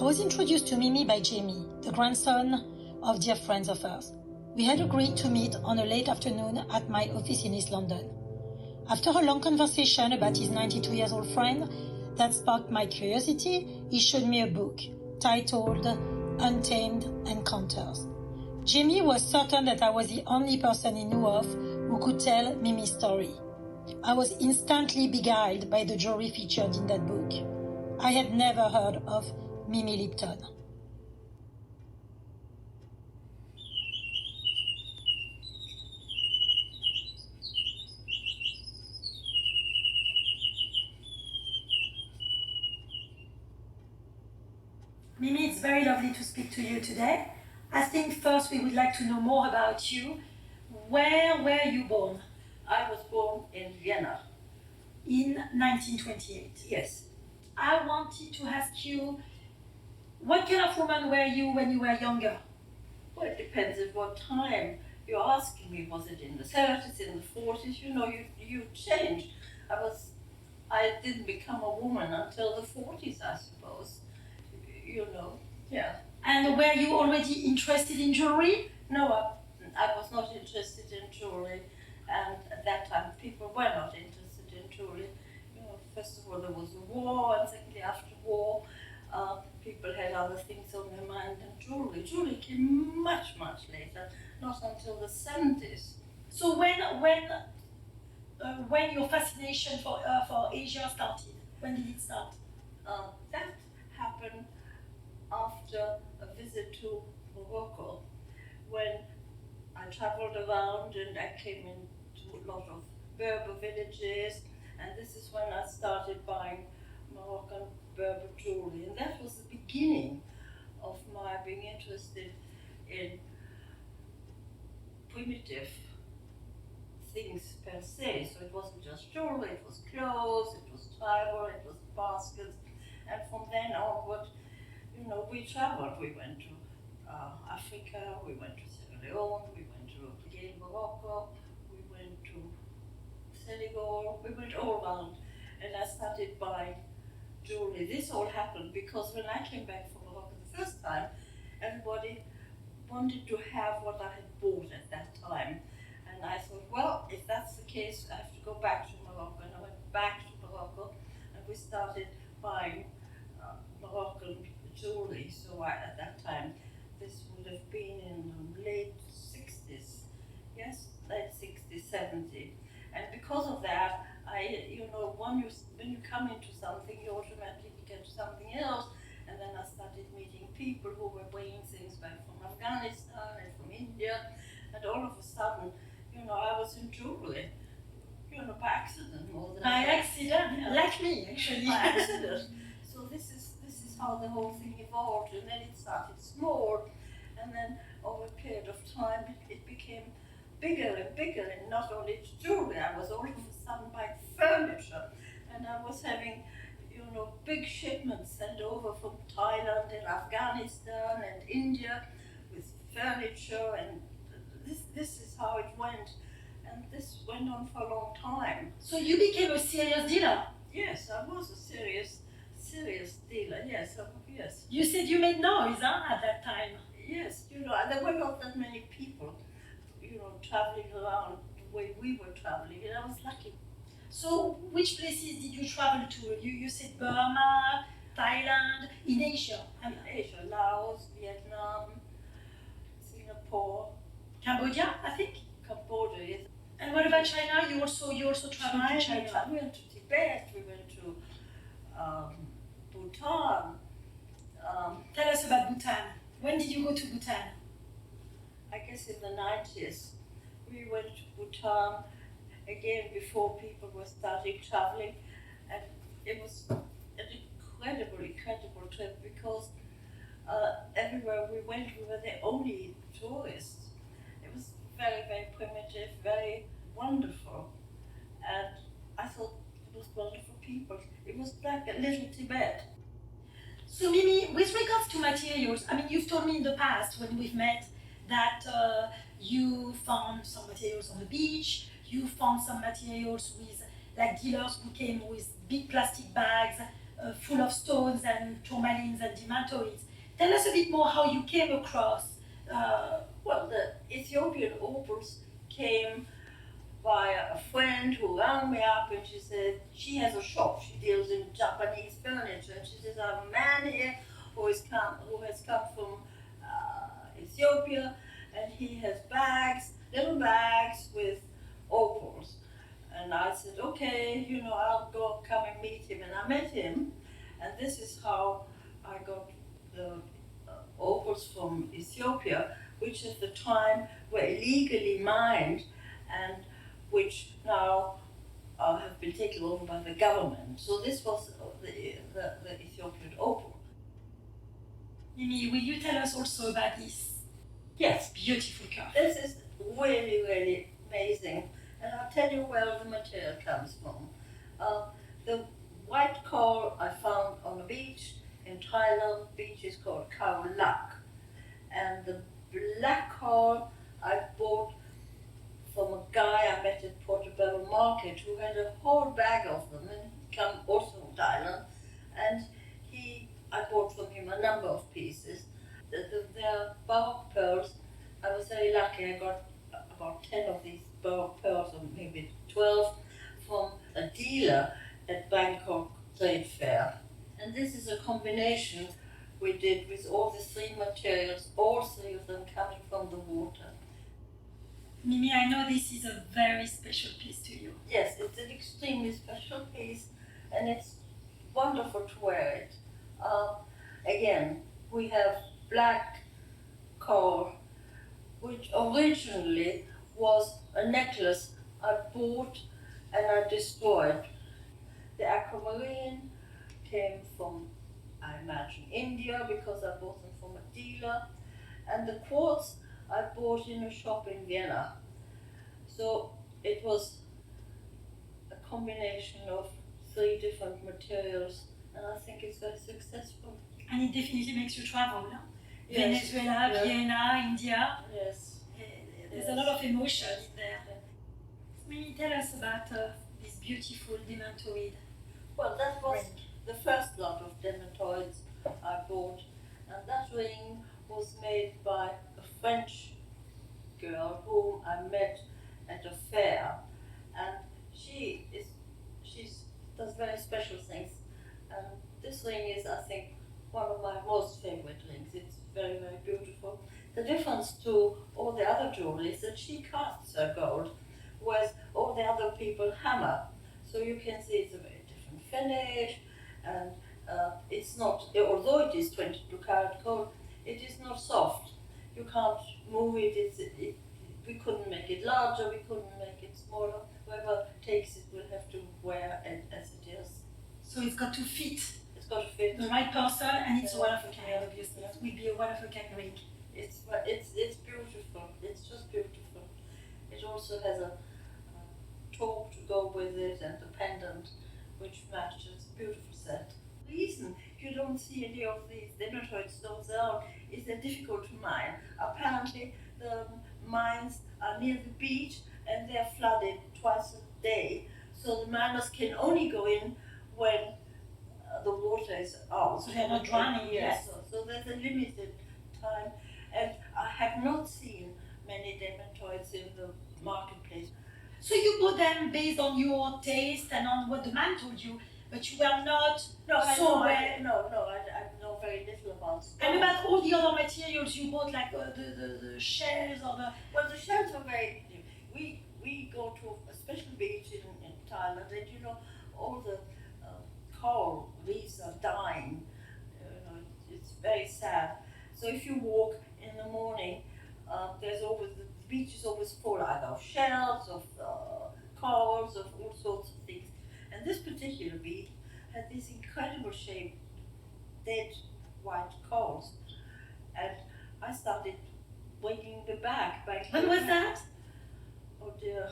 I was introduced to Mimi by Jamie, the grandson of dear friends of ours. We had agreed to meet on a late afternoon at my office in East London. After a long conversation about his 92-year-old friend that sparked my curiosity, he showed me a book titled Untamed Encounters. Jamie was certain that I was the only person he knew of who could tell Mimi's story. I was instantly beguiled by the jewelry featured in that book. I had never heard of Mimi Lipton. Mimi, it's very lovely to speak to you today. I think first we would like to know more about you. Where were you born? I was born in Vienna. In 1928. Yes. I wanted to ask you, what kind of woman were you when you were younger? Well, it depends at what time you're asking me. Was it in the 30s, in the 40s? You know, you changed. I didn't become a woman until the 40s, I suppose. You know, yeah. And were you already interested in jewelry? No, I was not interested in jewelry, and at that time people were not interested in jewelry. You know, first of all there was a war, and secondly after war, people had other things on their mind than jewelry. Jewelry came much, much later, not until the 70s. So when your fascination for Asia started, when did it start? That happened after a visit to Morocco, when I traveled around and I came into a lot of Berber villages, and this is when I started buying Moroccan Berber jewelry, and that was the beginning of my being interested in primitive things per se. So it wasn't just jewelry, it was clothes, it was tribal, it was baskets, and from then onward, you know, we traveled. We went to Africa, we went to Sierra Leone, we went to again Morocco, we went to Senegal, we went all around, and I started buying jewelry. This all happened because when I came back from Morocco the first time, everybody wanted to have what I had bought at that time. And I thought, well, if that's the case, I have to go back to Morocco. And I went back to Morocco, and we started buying Moroccan jewelry. So at that time, this would have been in the late 60s, yes, late 60s, 70s. And because of that, you know, when you come into something, you automatically get to something else. And then I started meeting people who were bringing things back from Afghanistan and from India. And all of a sudden, you know, I was in jewelry, you know, by accident more than by accident, yeah. Like me, actually. By accident. So this is how the whole thing evolved, and then it started small, and then over a period of time it became bigger and bigger, and not only jewelry. I was all of a sudden buying furniture, and I was having, you know, big shipments sent over from Thailand and Afghanistan and India with furniture, and this is how it went, and this went on for a long time. So you became a serious dealer? Yes, I was a serious dealer, yes, yes. You said you made noise, at that time? Yes, you know, there were not that many people, you know, traveling around the way we were traveling, and I was lucky. So which places did you travel to? You said Burma, Thailand, in Asia? In Asia, Laos, Vietnam, Singapore. Cambodia, I think? Cambodia, yes. And what about China? You also traveled to China? We went to Tibet, we went to Bhutan. Tell us about Bhutan. When did you go to Bhutan? I guess in the 90s. We went to Bhutan again before people were starting traveling, and it was an incredible trip because everywhere we went we were the only tourists. It was very, very primitive, very wonderful, and I thought it was wonderful people. It was like a little Tibet. So Mimi, with regards to materials, I mean, you've told me in the past when we've met that you found some materials on the beach, you found some materials with, like dealers who came with big plastic bags full of stones and tourmalines and demantoids. Tell us a bit more how you came across. Well, the Ethiopian opals came by a friend who rang me up and she said she has a shop. She deals in Japanese furniture, and she says, I have a man here who has come from Ethiopia, and he has little bags with opals. And I said, okay, I'll come and meet him. And I met him, and this is how I got the opals from Ethiopia, which at the time were illegally mined and which now have been taken over by the government. So this was the Ethiopian opal. Mimi, will you tell us also about this Yes, beautiful cuff? this is really, really amazing. And I'll tell you where the material comes from. The white coral I found on the beach in Thailand. The beach is called Khao Lak. And the black coral I bought from a guy I met at Portobello Market who had a whole bag of them, and he come also from Thailand, and I bought from him a number of pieces. They're baroque pearls. I was very lucky. I got about 10 of these baroque pearls, or maybe 12, from a dealer at Bangkok Trade Fair. And this is a combination we did with all the three materials, all three of them coming from the water. Mimi, I know this is a very special piece to you. Yes, it's an extremely special piece, and it's wonderful to wear it. Again, we have black coral, which originally was a necklace I bought and I destroyed. The aquamarine came from, I imagine, India, because I bought them from a dealer, and the quartz I bought in a shop in Vienna. So it was a combination of three different materials, and I think it's very successful. And it definitely makes you travel. Huh? Yes. Venezuela, Yeah. Vienna, India. Yes. There's a lot of emotion in there. Mimi, tell us about this beautiful demantoid. Well, that was ring. the first lot of demantoids I bought, and that ring was made by a French girl whom I met at a fair, and she does very special things, and this ring is, I think, one of my most favorite rings. It's very, very beautiful. The difference to all the other jewelry is that she casts her gold, whereas all the other people hammer. So you can see it's a very different finish, and it's not, although it is 22 karat gold, it is not soft. You can't move it. We couldn't make it larger, we couldn't make it smaller. Whoever takes it will have to wear it as it is. So it's got to fit It's got to fit. the right person, and it's Yeah. one of a kind, Yeah. obviously. It will be a one of a kind ring. It's beautiful. It's just beautiful. It also has a top to go with it and a pendant which matches. Beautiful set. The reason you don't see any of these demantoid stones around is they're difficult to mine. Apparently the mines are near the beach and they're flooded twice a day, so the miners can only go in when the water is out. So they're not drowning, yes. So there's a limited time, and I have not seen many demantoids in the marketplace. So you bought them based on your taste and on what the man told you, but you were not I know very little about stones. And about all the other materials you bought, like the shells or the... Well, the shells are very... We go to a special beach in Thailand, and all the coral reefs are dying. It's very sad. So if you walk in the morning, the beach is always full either of shells, of corals, of all sorts of things. And this particular beach had this incredible shape, dead white corals. And I started bringing them back. When was that? Oh dear,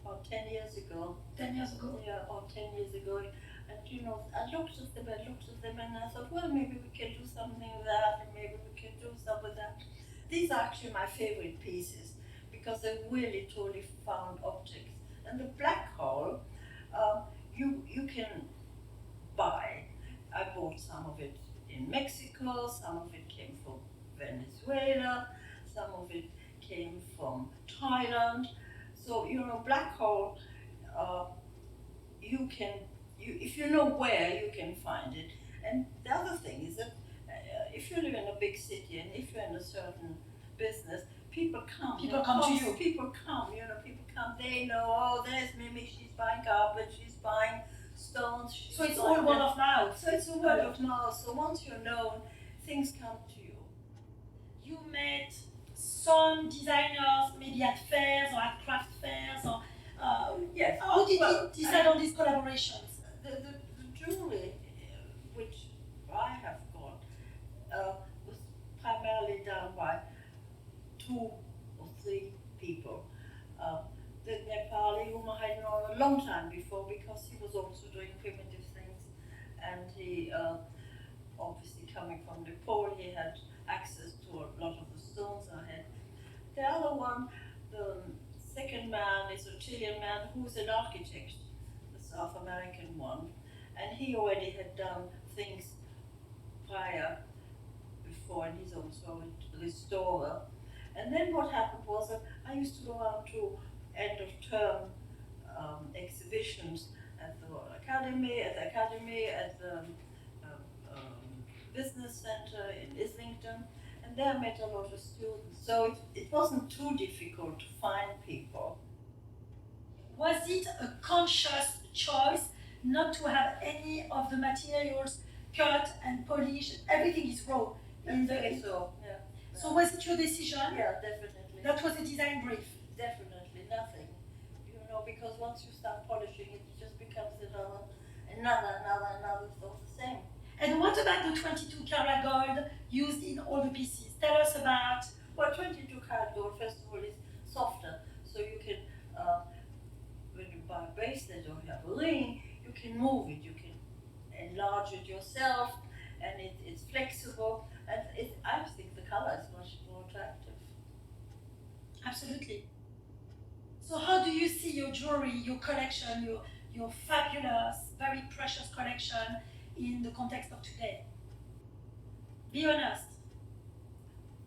about 10 years ago. 10 years ago? Yeah, about 10 years ago. And I looked at them and I thought, well, maybe we can do something with that, and maybe we can do something with that. These are actually my favorite pieces because they're really totally found objects. And the black coral, you can buy. bought some of it in Mexico, some of it came from Venezuela, some of it came from Thailand. So, black hole, if you know where, you can find it. And the other thing is that if you live in a big city and if you're in a certain business, people come. People come to you. People come, people come. They know, oh, there's Mimi, she's buying carpet, she's buying stones. So it's all word of mouth. So it's a word of mouth. So once you're known, things come to you. You met some designers, maybe at fairs or at craft fairs, or yes. How did you decide on these collaborations? The jewelry which I have got was primarily done by 2 or 3 people. The Nepali, whom I had known a long time before, because he was also doing primitive things, and he obviously coming from Nepal, he had access to a lot of the stones I had. The other one, the second man, is a Chilean man who's an architect, the South American one, and he already had done things prior before, and he's also a restorer. And then what happened was that I used to go out to end of term exhibitions at the academy, at the business center in Islington, and there I met a lot of students. So it wasn't too difficult to find people. Was it a conscious choice not to have any of the materials cut and polished? Everything is raw. So was it your decision? Yeah, definitely. That was a design brief? Definitely, nothing. Because once you start polishing it, it just becomes another, it's all the same. And what about the 22 karat gold used in all the pieces? Tell us about... Well, 22 karat gold, first of all, is softer, so you can, when you buy a bracelet or you have a ring, you can move it, you can enlarge it yourself, and it's flexible, and I think the color is much more attractive. Absolutely. So how do you see your jewelry, your collection, your fabulous, very precious collection in the context of today? Be honest.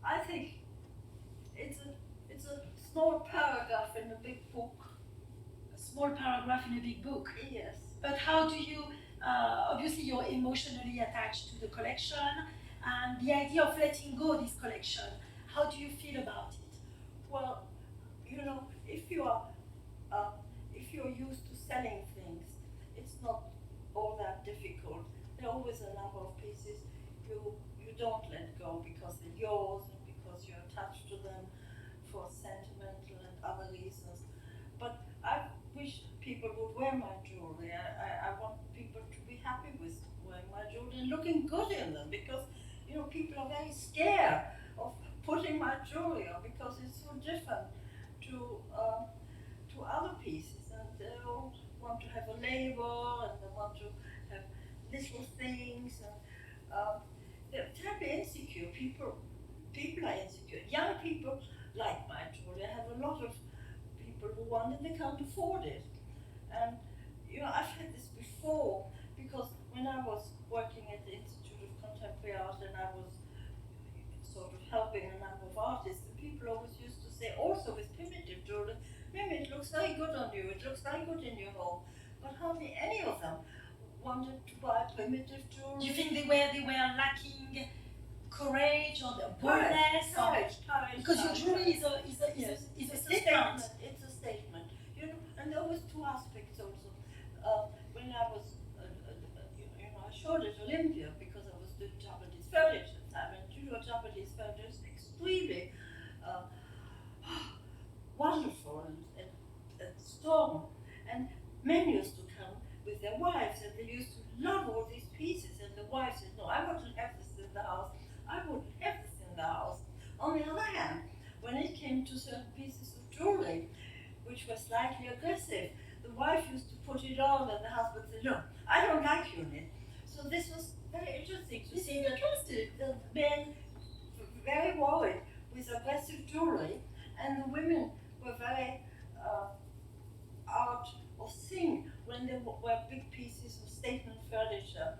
I think it's a small paragraph in a big book. A small paragraph in a big book? Yes. But how do you, obviously you're emotionally attached to the collection, and the idea of letting go this collection, how do you feel about it? Well, if you're used to selling things, it's not all that difficult. There are always a number of pieces you don't let go because they're yours and because you're attached to them for sentimental and other reasons. But I wish people would wear my jewelry. I want people to be happy with wearing my jewelry and looking good in them, because people are very scared of putting my jewelry on because it's so different to other pieces, and they all want to have a label and they want to have little things, and they're terribly insecure. People are insecure. Young people like my jewelry. I have a lot of people who want it, they can't afford it. And I've had this before, because when I was working at the Institute of Contemporary Art and I was sort of helping a number of artists, and people always used to say, also with primitive jewelry, Mimi, it looks very good on you, it looks very good in your home. But hardly any of them wanted to buy primitive jewelry. Do you think they were lacking courage or boldness? Courage. Because your jewelry is a statement. It's a statement. And there was 2 aspects also. When I was, I showed at Olympia because I was doing Japanese furniture. I mean, Japanese furniture is extremely wonderful and strong. And men used to come with their wives, and they used to love all these pieces. And the wives said, "No, I wouldn't have this in the house. I wouldn't have this in the house." On the other hand, when it came to certain pieces of jewelry, which were slightly aggressive, the wife used to put it on, and the husband said, "No, I don't like you in it." So this was very interesting to see that the men were very worried with aggressive jewelry, and the women were very out of sync when there were big pieces of statement furniture.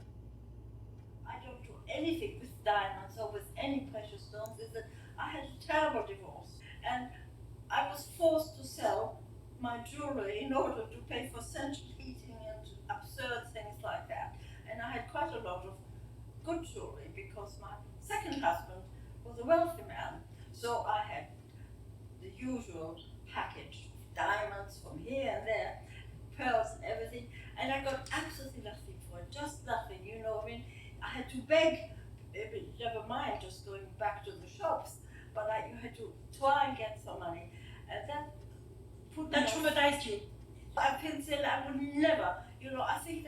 anything with diamonds or with any precious stones is that I had a terrible divorce, and I was forced to sell my jewellery in order to pay for central heating and absurd things like that. And I had quite a lot of good jewellery because my second husband was a wealthy man. So I had the usual package of diamonds from here and there, pearls and everything, and I got absolutely nothing for it, just nothing, you know. I mean, I had to beg, never mind just going back to the shops, but you had to try and get some money, and that put That me off. traumatized you. I can say I would never, you know, I think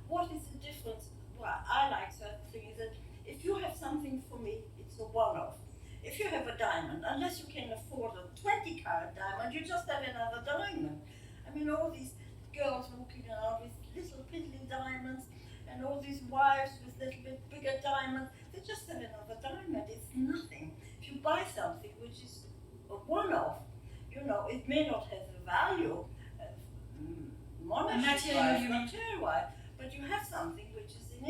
what is the difference, well, I like certain things, that if you have something for me, it's a one-off. If you have a diamond, unless you can afford a 20-carat diamond, you just have another diamond. I mean, all these girls walking around with little piddly diamonds, and all these wives with little bit bigger diamonds, they just have another diamond. It's nothing. If you buy something which is a one-off, you know, it may not have the value material-wise, but you have something which is an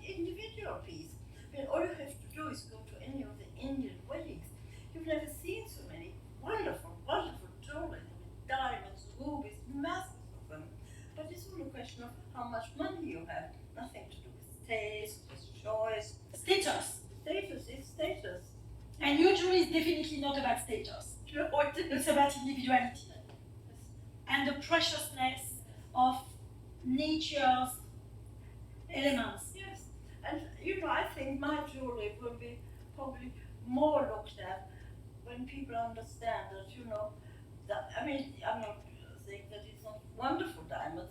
individual piece. I mean, all you have to do is go to any of the Indian weddings. You've never seen so many wonderful, wonderful jewelry with diamonds, rubies, masses of them. But it's all a question of how much money you have. Nothing to do with taste, with choice. Status. Status is status. And your jewelry is definitely not about status. It's about individuality. And the preciousness of nature's elements. Yes, and you know, I think my jewelry will be probably more looked at when people understand that, you know, that, I mean, I'm not saying that it's not wonderful diamonds,